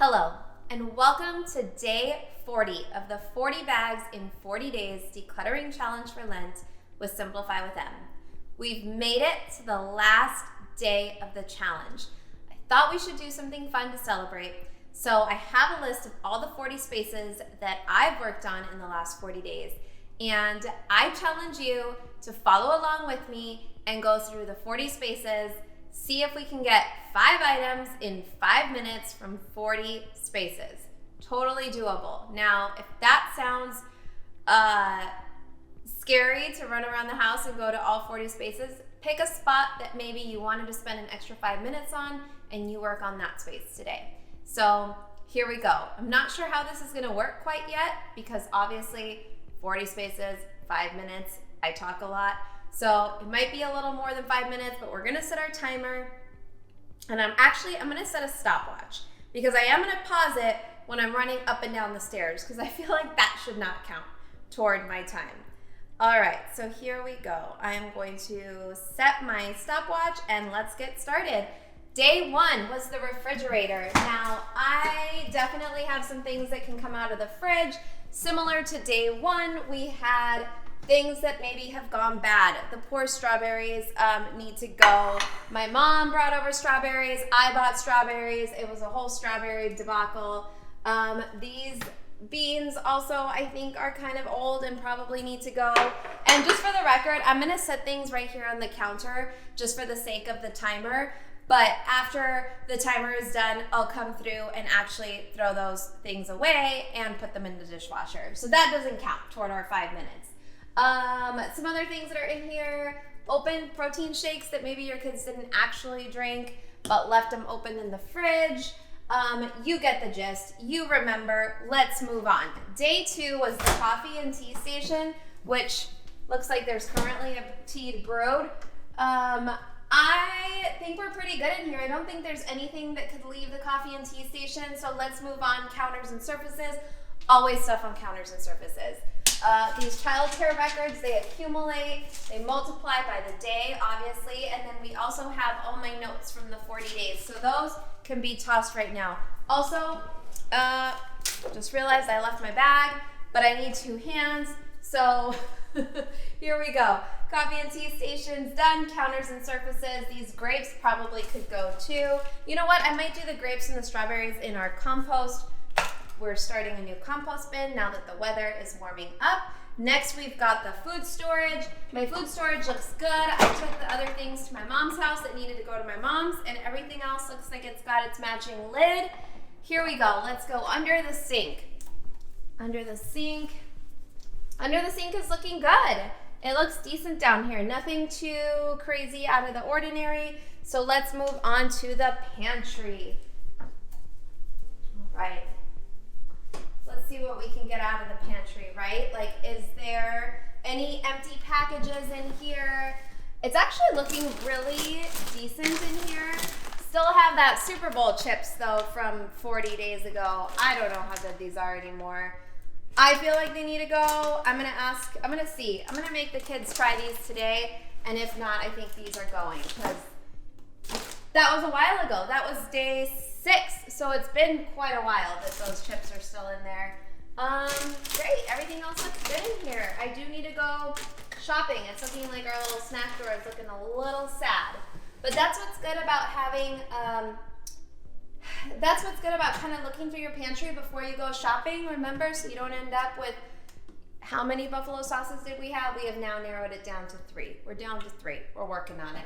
Hello, and welcome to day 40 of the 40 Bags in 40 Days Decluttering Challenge for Lent with Simplify with M. We've made it to the last day of the challenge. I thought we should do something fun to celebrate, so I have a list of all the 40 spaces that I've worked on in the last 40 days, and I challenge you to follow along with me and go through the 40 spaces. See if we can get 5 items in 5 minutes from 40 spaces. Totally doable. Now, if that sounds scary to run around the house and go to all 40 spaces, pick a spot that maybe you wanted to spend an extra 5 minutes on and you work on that space today. So here we go. I'm not sure how this is going to work quite yet because obviously 40 spaces, 5 minutes, I talk a lot. So it might be a little more than 5 minutes, but we're gonna set our timer. And I'm gonna set a stopwatch because I am gonna pause it when I'm running up and down the stairs because I feel like that should not count toward my time. All right, so here we go. I am going to set my stopwatch and let's get started. Day 1 was the refrigerator. Now, I definitely have some things that can come out of the fridge. Similar to day 1, we had things that maybe have gone bad. The poor strawberries need to go. My mom brought over strawberries. I bought strawberries. It was a whole strawberry debacle. These beans also I think are kind of old and probably need to go. And just for the record, I'm gonna set things right here on the counter just for the sake of the timer. But after the timer is done, I'll come through and actually throw those things away and put them in the dishwasher. So that doesn't count toward our 5 minutes. Some other things that are in here, open protein shakes that maybe your kids didn't actually drink, but left them open in the fridge. You get the gist. You remember. Let's move on. Day 2 was the coffee and tea station, which looks like there's currently a tea brewed. I think we're pretty good in here. I don't think there's anything that could leave the coffee and tea station, so let's move on. Counters and surfaces. Always stuff on counters and surfaces. These childcare records, they accumulate, they multiply by the day, obviously, and then we also have all my notes from the 40 days. So those can be tossed right now. Also, just realized I left my bag, but I need 2 hands, so here we go. Coffee and tea stations done, counters and surfaces. These grapes probably could go too. You know what? I might do the grapes and the strawberries in our compost. We're starting a new compost bin now that the weather is warming up. Next, we've got the food storage. My food storage looks good. I took the other things to my mom's house that needed to go to my mom's, and everything else looks like it's got its matching lid. Here we go. Let's go under the sink. Under the sink is looking good. It looks decent down here. Nothing too crazy out of the ordinary. So let's move on to the pantry. All right. Let's see what we can get out of the pantry, right? Like, is there any empty packages in here? It's actually looking really decent in here. Still have that Super Bowl chips, though, from 40 days ago. I don't know how good these are anymore. I feel like they need to go. I'm gonna see. I'm gonna make the kids try these today, and if not, I think these are going, because that was a while ago. That was day 6, so it's been quite a while that those chips are still in there. Great, everything else looks good in here. I do need to go shopping. It's looking like our little snack drawer is looking a little sad. But that's what's good about having, that's what's good about kind of looking through your pantry before you go shopping, remember, so you don't end up with, how many buffalo sauces did we have? We have now narrowed it down to 3. We're down to 3. We're working on it.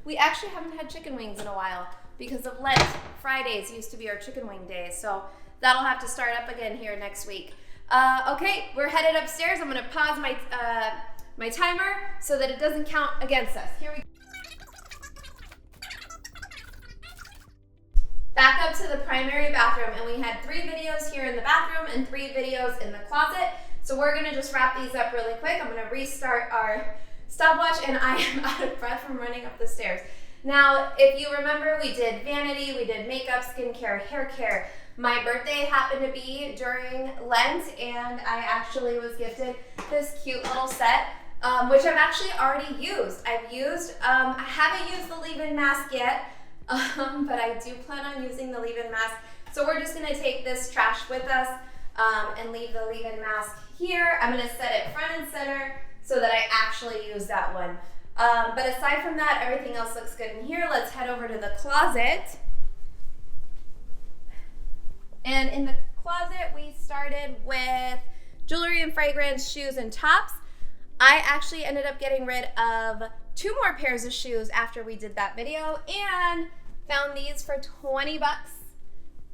We actually haven't had chicken wings in a while because of Lent. Fridays used to be our chicken wing day, so that'll have to start up again here next week. Okay, we're headed upstairs. I'm going to pause my my timer so that it doesn't count against us. Here we go. Back up to the primary bathroom, and we had 3 videos here in the bathroom and 3 videos in the closet. So we're gonna just wrap these up really quick. I'm gonna restart our stopwatch, and I am out of breath from running up the stairs. Now, if you remember, we did vanity, we did makeup, skincare, hair care. My birthday happened to be during Lent, and I actually was gifted this cute little set, which I've actually already used. I haven't used the leave-in mask yet, but I do plan on using the leave-in mask. So So we're just gonna take this trash with us and leave the leave-in mask here. I'm gonna set it front and center so that I actually use that one. But aside from that, everything else looks good in here. Let's head over to the closet. And in the closet, we started with jewelry and fragrance, shoes and tops. I actually ended up getting rid of 2 more pairs of shoes after we did that video and found these for 20 bucks.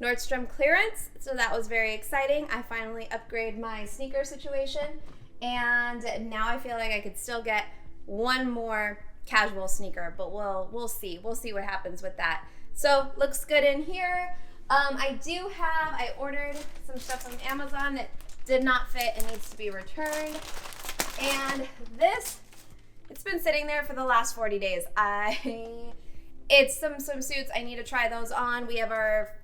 Nordstrom clearance, so that was very exciting. I finally upgraded my sneaker situation, and now I feel like I could still get one more casual sneaker, but we'll see. We'll see what happens with that. So looks good in here. I ordered some stuff from Amazon that did not fit and needs to be returned. And this, it's been sitting there for the last 40 days. It's some swimsuits. I need to try those on. We have our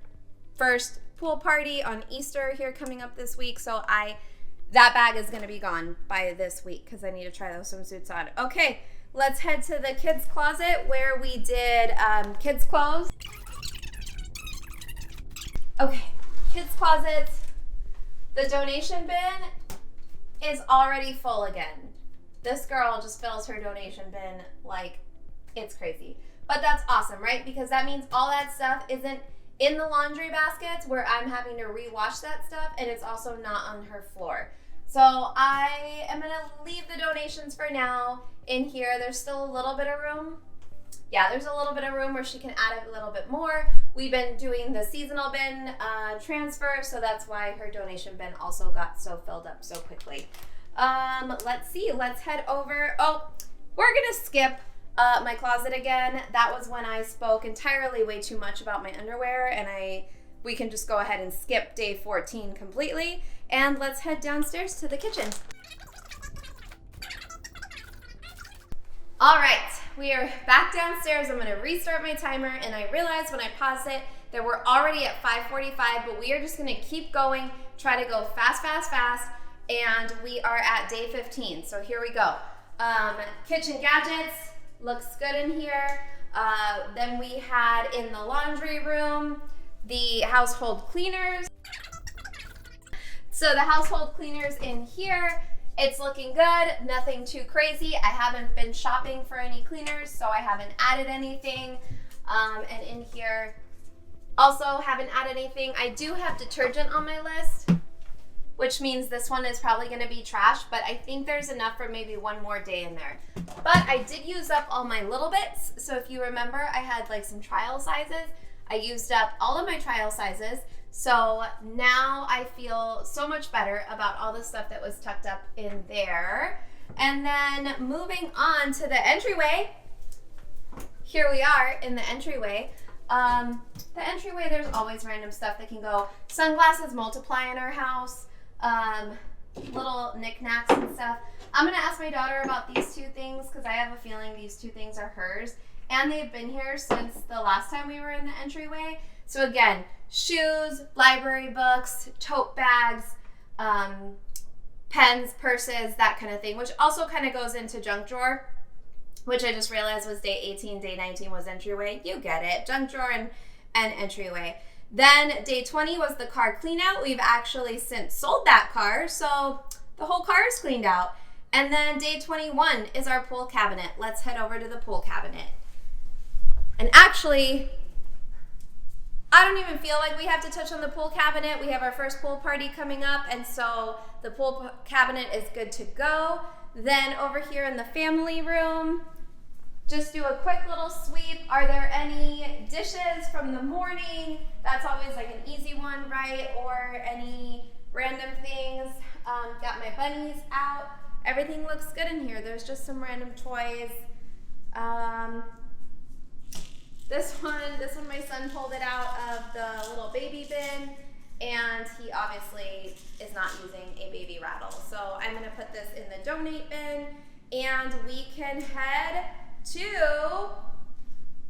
first pool party on Easter here coming up this week, so that bag is going to be gone by this week because I need to try those swimsuits on. Okay, let's head to the kids' closet where we did kids' clothes. Okay, kids' closets. The donation bin is already full again. This girl just fills her donation bin like it's crazy. But that's awesome, right? Because that means all that stuff isn't in the laundry baskets where I'm having to rewash that stuff, and it's also not on her floor. So I am gonna leave the donations for now in here. There's still a little bit of room. Yeah, there's a little bit of room where she can add a little bit more. We've been doing the seasonal bin transfer, so that's why her donation bin also got so filled up so quickly. Let's see, let's head over. Oh, we're gonna skip my closet again. That was when I spoke entirely way too much about my underwear, and we can just go ahead and skip day 14 completely. And let's head downstairs to the kitchen. All right, we are back downstairs. I'm gonna restart my timer, and I realized when I paused it that we're already at 5:45, but we are just gonna keep going, try to go fast, and we are at day 15, so here we go. Kitchen gadgets, looks good in here. Then we had in the laundry room, the household cleaners. So the household cleaners in here, it's looking good, nothing too crazy. I haven't been shopping for any cleaners, so I haven't added anything. And in here, also haven't added anything. I do have detergent on my list, which means this one is probably gonna be trash, but I think there's enough for maybe one more day in there. But I did use up all my little bits. So if you remember, I had like some trial sizes. I used up all of my trial sizes. So now I feel so much better about all the stuff that was tucked up in there. And then moving on to the entryway. Here we are in the entryway. The entryway, there's always random stuff that can go. Sunglasses multiply in our house. Little knickknacks and stuff. I'm gonna ask my daughter about these 2 things because I have a feeling these 2 things are hers, and they've been here since the last time we were in the entryway. So again, shoes, library books, tote bags, pens, purses, that kind of thing, which also kind of goes into junk drawer, which I just realized was day 18, day 19 was entryway. You get it, junk drawer and entryway. Then day 20 was the car clean out. We've actually since sold that car, so the whole car is cleaned out. And then day 21 is our pool cabinet. Let's head over to the pool cabinet. And actually, I don't even feel like we have to touch on the pool cabinet. We have our first pool party coming up, and so the pool cabinet is good to go. Then over here in the family room, just do a quick little sweep. Are there any dishes from the morning? That's always like an easy one, right? Or any random things. Got my bunnies out. Everything looks good in here. There's just some random toys. This one my son pulled it out of the little baby bin, and he obviously is not using a baby rattle. So I'm gonna put this in the donate bin, and we can head to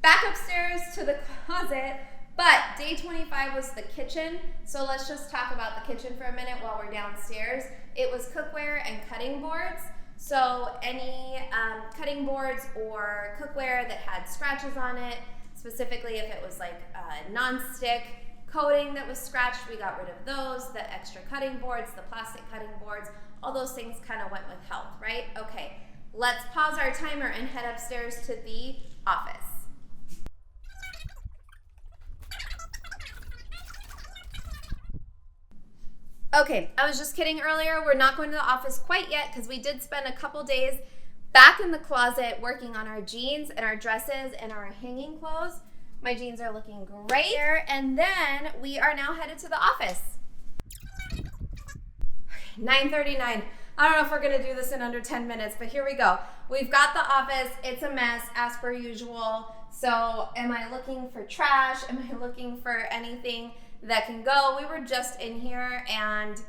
back upstairs to the closet. But day 25 was the kitchen, so let's just talk about the kitchen for a minute while we're downstairs. It was cookware and cutting boards. So any cutting boards or cookware that had scratches on it, specifically if it was like non-stick coating that was scratched, we got rid of those. The extra cutting boards, the plastic cutting boards, all those things kind of went with health, right? Okay, let's pause our timer and head upstairs to the office. Okay, I was just kidding earlier. We're not going to the office quite yet because we did spend a couple days back in the closet working on our jeans and our dresses and our hanging clothes. My jeans are looking great here. And then we are now headed to the office. 9:39. I don't know if we're going to do this in under 10 minutes, but here we go. We've got the office. It's a mess as per usual. So am I looking for trash? Am I looking for anything that can go? We were just in here, and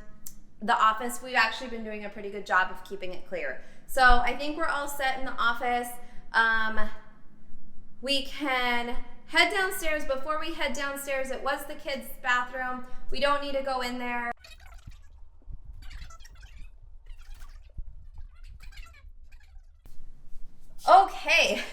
the office, we've actually been doing a pretty good job of keeping it clear. So I think we're all set in the office. We can head downstairs. Before we head downstairs, it was the kids' bathroom. We don't need to go in there. Okay,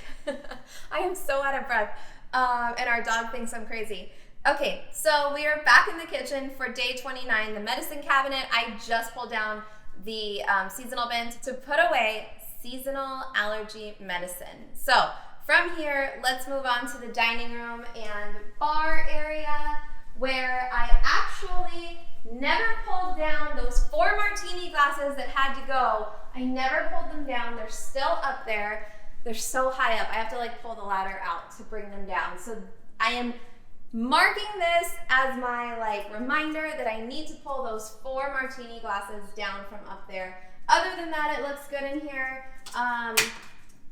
I am so out of breath, and our dog thinks I'm crazy. Okay, so we are back in the kitchen for day 29, the medicine cabinet. I just pulled down the seasonal bin to put away seasonal allergy medicine. So from here, let's move on to the dining room and bar area, where I actually never pulled down those 4 martini glasses that had to go. I never pulled them down. They're still up there. They're so high up. I have to like pull the ladder out to bring them down. So I am marking this as my like reminder that I need to pull those 4 martini glasses down from up there. Other than that, it looks good in here.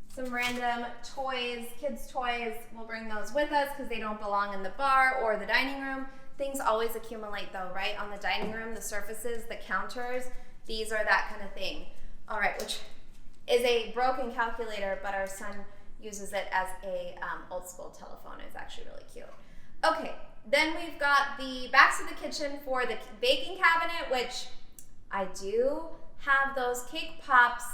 Some random toys, kids' toys, we'll bring those with us because they don't belong in the bar or the dining room. Things always accumulate though, right? On the dining room, the surfaces, the counters, these are that kind of thing. All right, which is a broken calculator, but our son uses it as a old school telephone. It's actually really cute. Okay, then we've got the backs of the kitchen for the baking cabinet, which I do have those cake pops.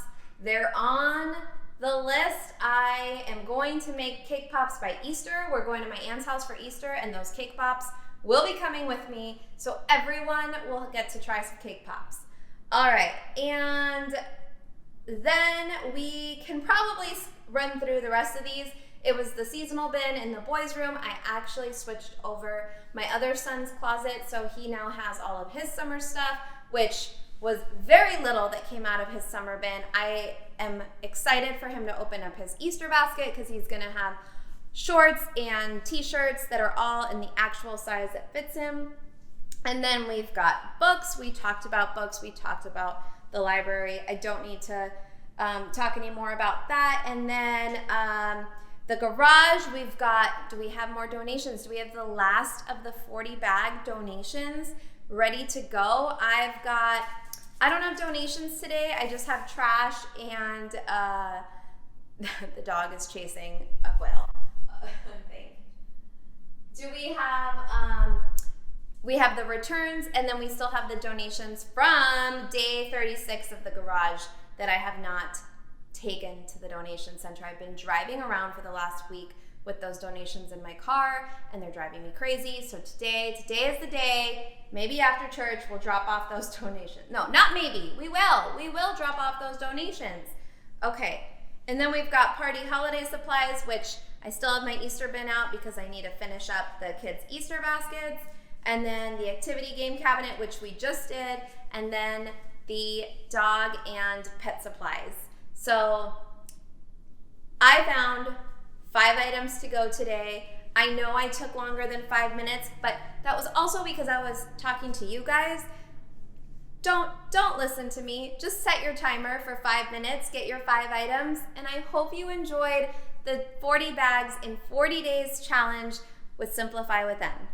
They're on the list. I am going to make cake pops by Easter. We're going to my aunt's house for Easter, and those cake pops will be coming with me, so everyone will get to try some cake pops. All right, and then we can probably run through the rest of these. It was the seasonal bin in the boys' room. I actually switched over my other son's closet, so he now has all of his summer stuff, which was very little that came out of his summer bin. I am excited for him to open up his Easter basket because he's gonna have shorts and t-shirts that are all in the actual size that fits him. And then we've got books. We talked about books. We talked about the library. I don't need to talk anymore about that. And then the garage, we've got, do we have more donations? Do we have the last of the 40 bag donations ready to go? I don't have donations today. I just have trash, and the dog is chasing a quail. Do we have the returns, and then we still have the donations from day 36 of the garage that I have not taken to the donation center. I've been driving around for the last week with those donations in my car, and they're driving me crazy. So today is the day. Maybe after church we'll drop off those donations. No, not maybe. We will drop off those donations. Okay, and then we've got party holiday supplies, which I still have my Easter bin out because I need to finish up the kids' Easter baskets. And then the activity game cabinet, which we just did, and then the dog and pet supplies. So I found 5 items to go today. I know I took longer than 5 minutes, but that was also because I was talking to you guys. Don't listen to me. Just set your timer for 5 minutes, get your 5 items, and I hope you enjoyed the 40 bags in 40 days challenge with Simplify with Them.